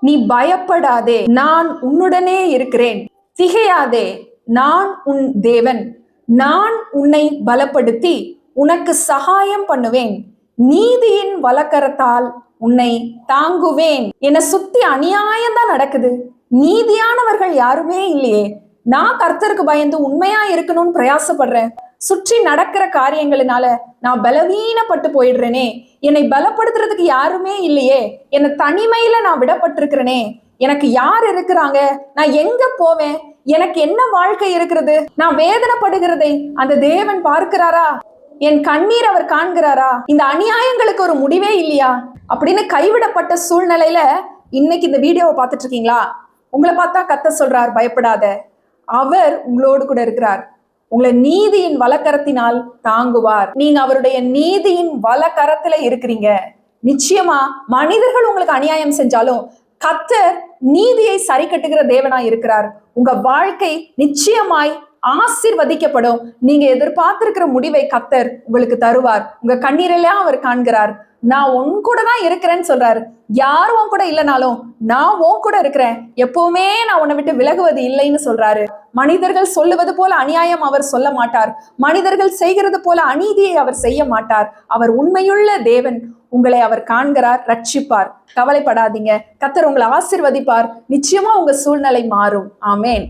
நீ பயப்படாதே, நான் உன்னுடனே இருக்கிறேன். திகையாதே, நான் உன் தேவன். நான் உன்னை பலப்படுத்தி உனக்கு சகாயம் பண்ணுவேன். நீதியின் வலக்கரத்தால் உன்னை தாங்குவேன். என்னை சுத்தி அநியாயம் தான் நடக்குது, நீதியானவர்கள் யாருமே இல்லையே. நான் கர்த்தருக்கு பயந்து உண்மையா இருக்கணும்னு பிரயாசப்படுறேன். சுற்றி நடக்கிற காரியங்களினால நான் பலவீனப்பட்டு போயிடுறேனே. என்னை பலப்படுத்துறதுக்கு யாருமே இல்லையே. என்னை தனிமையில நான் விடப்பட்டிருக்கிறேனே. எனக்கு யார் இருக்கிறாங்க? நான் எங்க போவேன்? எனக்கு என்ன வாழ்க்கை இருக்கிறது? நான் வேதனைப்படுகிறதை அந்த தேவன் பார்க்கிறாரா? என் கண்ணீர் அவர் காண்கிறாரா? இந்த அநியாயங்களுக்கு ஒரு முடிவே இல்லையா அப்படின்னு கைவிடப்பட்ட சூழ்நிலையில இன்னைக்கு இந்த வீடியோவை பார்த்துட்டு இருக்கீங்களா? உங்களை பார்த்தா கர்த்தர் சொல்றார், பயப்படாத, அவர் உங்களோடு கூட இருக்கிறார். உங்களை நீதியின் வலக்கரத்தினால் தாங்குவார். நீங்க அவருடைய நீதியின் வலக்கரத்துல இருக்கிறீங்க. நிச்சயமா மனிதர்கள் உங்களுக்கு அநியாயம் செஞ்சாலும் கர்த்தர் நீதியை சரி கட்டுகிற தேவனா இருக்கிறார். உங்க வாழ்க்கை நிச்சயமாய் ஆசீர்வதிக்கப்படும். நீங்க எதிர்பார்த்திருக்கிற முடிவை கர்த்தர் உங்களுக்கு தருவார். உங்க கண்ணீரெல்லாம் அவர் காண்கிறார். நான் உன் கூட தான் இருக்கிறேன்னு சொல்றாரு. யாரும் உன் கூட இல்லைனாலும் நான் உன் கூட இருக்கிறேன், எப்பவுமே நான் உன்னை விட்டு விலகுவது இல்லைன்னு சொல்றாரு. மனிதர்கள் சொல்லுவது போல அநியாயம் அவர் சொல்ல மாட்டார். மனிதர்கள் செய்கிறது போல அநீதியை அவர் செய்ய மாட்டார். அவர் உண்மையுள்ள தேவன். உங்களை அவர் காண்கிறார், ரட்சிப்பார். கவலைப்படாதீங்க, கர்த்தர் உங்களை ஆசீர்வதிப்பார். நிச்சயமா உங்க சூழ்நிலை மாறும். ஆமேன்.